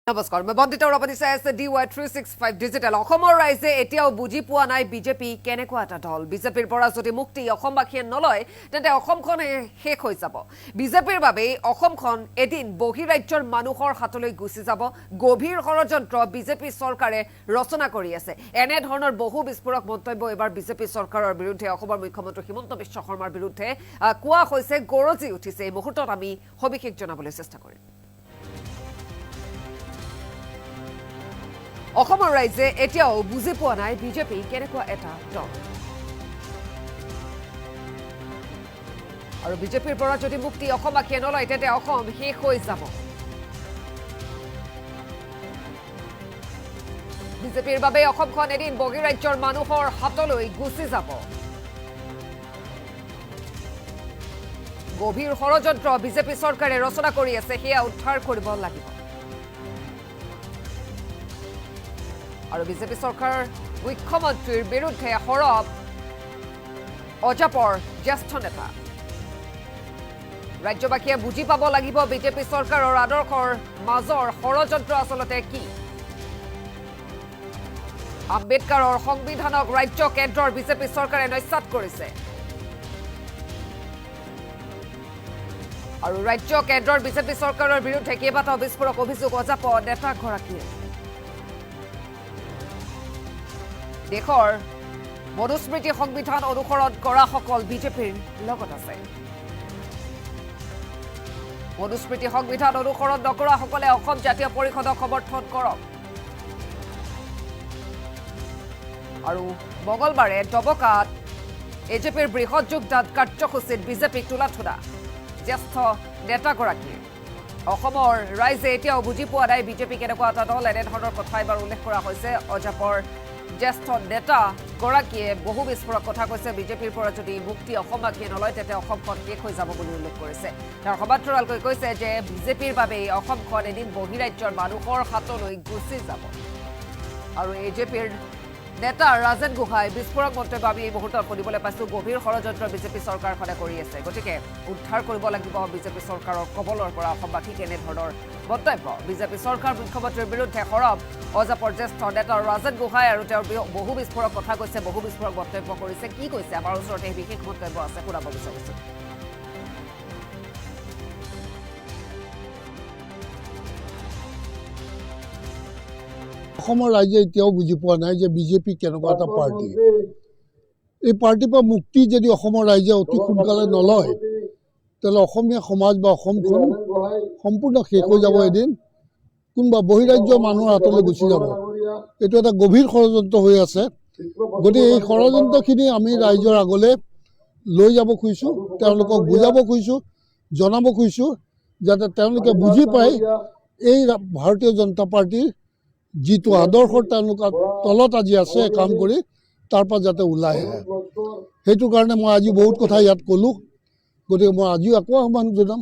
নমস্কাৰ মই বন্দিতা ৰপতি চাই আছে DY365 ডিজিটেল অসমৰ ৰাইজে এতিয়াও বুজি পোৱা নাই বিজেপি কেনেকুৱা এটা দল বিজেপিৰ পৰা যদি মুক্তি অসমবাসীয়ে নলয় তেন্তে অসমখন শেষ হৈ যাব বিজেপিৰ বাবে অসমখন এদিন বহিৰাজ্যৰ মানুহৰ হাতলৈ গুচি যাব গভীৰ ষড়যন্ত্ৰ বিজেপি চৰকাৰে ৰচনা কৰি আছে এনে ধৰণৰ বহু বিস্ফোৰক মন্তব্য এবাৰ বিজেপি চৰকাৰৰ বিৰুদ্ধে অসমৰ মুখ্যমন্ত্ৰী হিমন্ত বিশ্ব শৰ্মাৰ বিৰুদ্ধে কোৱা হৈছে গৰজি উঠিছে এই মুহূৰ্তত আমি সবিশেষ জনাবলৈ চেষ্টা কৰিম অসমৰ ৰাইজে এতিয়াও বুজি পোৱা নাই বিজেপি কেনেকুৱা এটা দল আৰু বিজেপিৰ পৰা যদি মুক্তি অসমবাসীয়ে নলয় তেন্তে অসম শেষ হৈ যাব বিজেপিৰ বাবে অসমখন এদিন বহিৰাজ্যৰ মানুহৰ হাতলৈ গুচি যাব গভীৰ ষড়যন্ত্ৰ বিজেপি চৰকাৰে ৰচনা কৰি আছে সেয়া উদ্ধাৰ কৰিব লাগিব আৰু বিজেপি চৰকাৰ মুখ্যমন্ত্ৰীৰ বিৰুদ্ধে সৰব অজাপৰ জ্যেষ্ঠ নেতা ৰাজ্যবাসীয়ে বুজি পাব লাগিব বিজেপি চৰকাৰৰ আদৰ্শৰ মাজৰ ষড়যন্ত্ৰ আচলতে কি আম্বেদকাৰৰ সংবিধানক ৰাজ্য কেন্দ্ৰৰ বিজেপি চৰকাৰে নস্যাৎ কৰিছে আৰু ৰাজ্য কেন্দ্ৰৰ বিজেপি চৰকাৰৰ বিৰুদ্ধে কেইবাটাও বিস্ফোৰক অভিযোগ অজাপ নেতাগৰাকীয়ে দেশৰ মনুস্মৃতি সংবিধান অনুসৰণ কৰা সকল বিজেপিৰ লগত আছে মনুস্মৃতি সংবিধান অনুসৰণ নকৰা সকলে অসম জাতীয় পৰিষদক সমৰ্থন কৰক আৰু মঙলবাৰে ডবকাত এজেপিৰ বৃহৎ যোগদান কাৰ্যসূচীত বিজেপিক তোলা জ্যেষ্ঠ নেতাগৰাকীয়ে অসমৰ ৰাইজে এতিয়াও বুজি পোৱা নাই বিজেপি কেনেকুৱা এটা দল এনেধৰণৰ কথা এবাৰ উল্লেখ কৰা হৈছে অজাপৰ জ্যেষ্ঠ নেতা গৰাকীয়ে বহু বিস্ফোৰক কথা কৈছে বিজেপিৰ পৰা যদি মুক্তি অসমবাসীয়ে নলয় তেন্তে অসমখন শেষ হৈ যাব বুলি উল্লেখ কৰিছে তাৰ সমান্তৰালকৈ কৈছে যে বিজেপিৰ বাবে অসমখন এদিন বহিৰাজ্যৰ মানুহৰ হাতলৈ গুচি যাব আৰু এজেপিৰ নেতা ৰাজেন গোহাঁই বিস্ফোৰক মন্তব্য আমি এই মুহূৰ্তত শুনিবলৈ পাইছোঁ গভীৰ ষড়যন্ত্ৰ বিজেপি চৰকাৰখনে কৰি আছে গতিকে উদ্ধাৰ কৰিব লাগিব বিজেপি চৰকাৰৰ কবলৰ পৰা অসমবাসীক এনেধৰণৰ মন্তব্য বিজেপি চৰকাৰ মুখ্যমন্ত্ৰীৰ বিৰুদ্ধে সৰব অজাপৰ জ্যেষ্ঠ নেতা ৰাজেন গোহাঁই আৰু তেওঁৰ বহু বিস্ফোৰক কথা কৈছে বহু বিস্ফোৰক মন্তব্য কৰিছে কি কৈছে আমাৰ ওচৰতে বিশেষ মন্তব্য আছে শুনাব বিচাৰিছোঁ অসমৰ ৰাইজে এতিয়াও বুজি পোৱা নাই যে বিজেপি কেনেকুৱা এটা পাৰ্টি এই পাৰ্টিৰ পৰা মুক্তি যদি অসমৰ ৰাইজে অতি সোনকালে নলয় তেতিয়াহ'লে অসমীয়া সমাজ বা অসমখন সম্পূৰ্ণ শেষ হৈ যাব এদিন কোনোবা বহিৰাজ্যৰ মানুহৰ হাতলৈ গুচি যাব এইটো এটা গভীৰ ষড়যন্ত্ৰ হৈ আছে গতিকে এই ষড়যন্ত্ৰখিনি আমি ৰাইজৰ আগলৈ লৈ যাব খুজিছোঁ তেওঁলোকক বুজাব খুজিছোঁ জনাব খুজিছোঁ যাতে তেওঁলোকে বুজি পায় এই ভাৰতীয় জনতা পাৰ্টিৰ যিটো আদৰ্শৰ তেওঁলোকৰ তলত আজি আছে কাম কৰি তাৰ পৰা যাতে ওলাই আহে সেইটো কাৰণে মই আজি বহুত কথা ইয়াত ক'লোঁ গতিকে মই আজিও আকৌ আহ্বান জনাম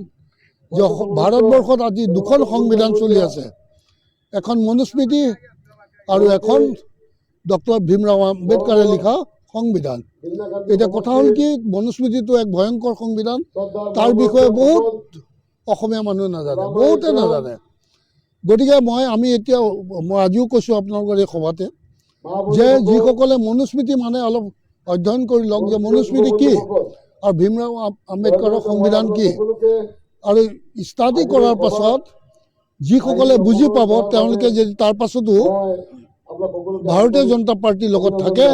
যে ভাৰতবৰ্ষত আজি দুখন সংবিধান চলি আছে এখন মনুস্মৃতি আৰু এখন ডক্টৰ ভীমৰাও আম্বেদকাৰে লিখা সংবিধান এতিয়া কথা হ'ল কি মনুস্মৃতিটো এক ভয়ংকৰ সংবিধান তাৰ বিষয়ে বহুত অসমীয়া মানুহে নাজানে বহুতে নাজানে গতিকে আমি এতিয়া মই আজিও কৈছোঁ আপোনালোকৰ এই সভাতে যে যিসকলে মনুস্মৃতি মানে অলপ অধ্যয়ন কৰি লওক যে মনুস্মৃতি কি আৰু ভীমৰাও আম্বেদকাৰৰ সংবিধান কি আৰু ষ্টাডি কৰাৰ পাছত যিসকলে বুজি পাব তেওঁলোকে যদি তাৰ পাছতো ভাৰতীয় জনতা পাৰ্টিৰ লগত থাকে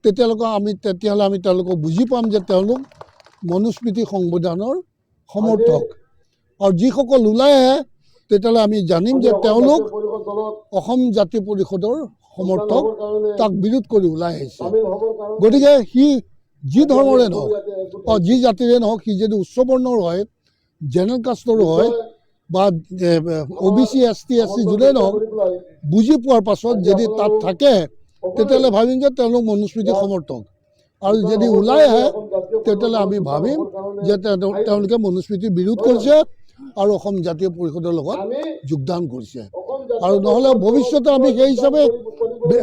তেতিয়াহ'লে আমি তেওঁলোকক বুজি পাম যে তেওঁলোক মনুস্মৃতি সংবিধানৰ সমৰ্থক আৰু যিসকল ওলাই আহে তেতিয়াহ'লে আমি জানিম যে তেওঁলোক অসম জাতীয় পৰিষদৰ সমৰ্থক তাক বিৰোধ কৰি ওলাই আহিছে গতিকে সি যি ধৰ্মৰে নহওক যি জাতিৰে নহওক সি যদি উচ্চ বৰ্ণৰ হয় জেনেৰেল কাষ্টৰো হয় বা OBC ST SC যোনে নহওক বুজি পোৱাৰ পাছত যদি তাত থাকে তেতিয়াহ'লে ভাবিম যে তেওঁলোক মনুস্মৃতি সমৰ্থক আৰু যদি ওলাই আহে তেতিয়াহ'লে আমি ভাবিম যে তেওঁলোকে মনুস্মৃতিৰ বিৰোধ কৰিছে আৰু অসম জাতীয় পৰিষদৰ লগত যোগদান কৰিছে আৰু নহ'লে ভৱিষ্যতে আমি সেই হিচাপে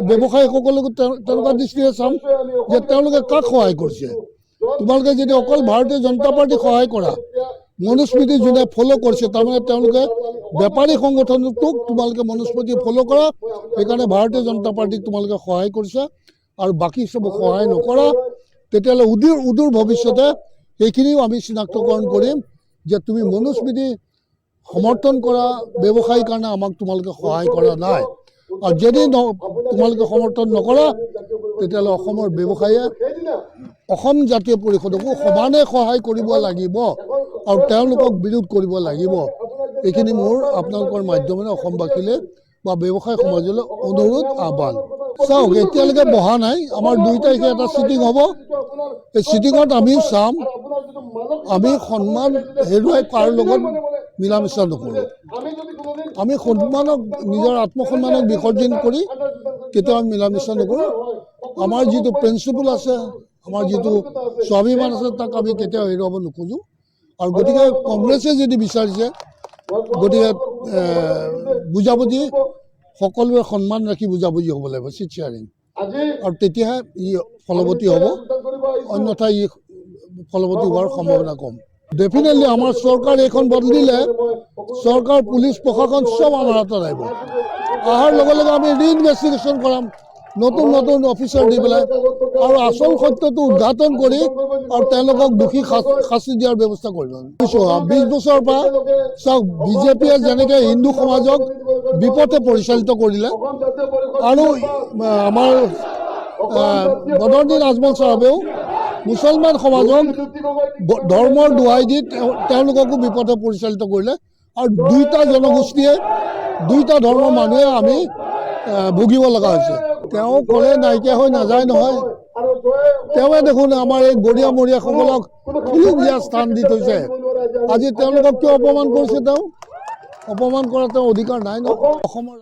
ব্যৱসায়ীসকলকো তেনেকুৱা দৃষ্টিৰে চাম যে তেওঁলোকে কাক সহায় কৰিছে তোমালোকে যদি অকল ভাৰতীয় জনতা পাৰ্টিক সহায় কৰা মনুস্মৃতি যোনে ফ'ল' কৰিছে তাৰমানে তেওঁলোকে বেপাৰী সংগঠনটোক তোমালোকে মনুস্মৃতি ফ'ল' কৰা, সেইকাৰণে ভাৰতীয় জনতা পাৰ্টীক তোমালোকে সহায় কৰিছা আৰু বাকী চবক সহায় নকৰা, তেতিয়াহ'লে উদূৰ ভৱিষ্যতে সেইখিনিও আমি চিনাক্তকৰণ কৰিম যে তুমি মনুস্মৃতি সমৰ্থন কৰা ব্যৱসায়ীৰ কাৰণে আমাক তোমালোকে সহায় কৰা নাই। আৰু যদি তোমালোকে সমৰ্থন নকৰা তেতিয়াহ'লে অসমৰ ব্যৱসায়ীয়ে অসম জাতীয় পৰিষদকো সমানে সহায় কৰিব লাগিব আৰু তেওঁলোকক বিৰোধ কৰিব লাগিব। এইখিনি মোৰ আপোনালোকৰ মাধ্যমেৰে অসমবাসীলৈ বা ব্যৱসায় সমাজলৈ অনুৰোধ আহ্বান। চাওক, এতিয়ালৈকে বহা নাই, আমাৰ 2 তাৰিখে এটা চিটিং হ'ব। এই চিটিঙত আমি চাম, আমি সন্মান হেৰুৱাই কাৰো লগত মিলা মিছা নকৰোঁ। আমি সন্মানক, নিজৰ আত্মসন্মানক বিসৰ্জন কৰি কেতিয়াও আমি মিলা মিছা নকৰোঁ। আমাৰ যিটো প্ৰিন্সিপল আছে, আমাৰ যিটো স্বাভিমান আছে, তাক আমি কেতিয়াও হেৰুৱাব নোখোজোঁ। আৰু গতিকে কংগ্ৰেছে যদি বিচাৰিছে, গতিকে বুজাবুজি সকলোৱে সন্মান ৰাখি বুজাবুজি হ'ব লাগিব, চিট শ্বেয়াৰিং, আৰু তেতিয়াহে ই ফলৱতী হ'ব, অন্যথা ই ফলৱতী হোৱাৰ সম্ভাৱনা কম। ডেফিনেটলি আমাৰ চৰকাৰ এইখন বদলিলে চৰকাৰ, পুলিচ, প্ৰশাসন চব আমাৰ হাতত আহিব। অহাৰ লগে লগে আমি ৰিইনভেষ্টিগেশ্যন কৰাম, নতুন নতুন অফিচাৰ দি পেলাই, আৰু আচল সত্যটো উদ্ঘাটন কৰি আৰু তেওঁলোকক দোষী শাস্তি দিয়াৰ ব্যৱস্থা কৰিম। 20 বছৰৰ পৰা চাওক, বিজেপিয়ে যেনেকৈ হিন্দু সমাজক বিপথে পৰিচালিত কৰিলে আৰু আমাৰ বদৰুদ্দিন আজমল চাহাবেও মুছলমান সমাজক ধৰ্মৰ দোহাই দি তেওঁলোককো বিপথে পৰিচালিত কৰিলে। আৰু 2টা জনগোষ্ঠীয়ে, 2টা ধৰ্মৰ মানুহে আমি ভুগিব লগা হৈছে। তেওঁ ক'লে নাইকিয়া হৈ নাযায় নহয়। তেওঁৱে দেখোন আমাৰ এই গৰীয়ামৰীয়াসকলক খুলুকীয়া স্থান দি থৈছে। আজি তেওঁলোকক কিয় অপমান কৰিছে? তেওঁ অপমান কৰা তেওঁ অধিকাৰ নাই ন। অসমৰ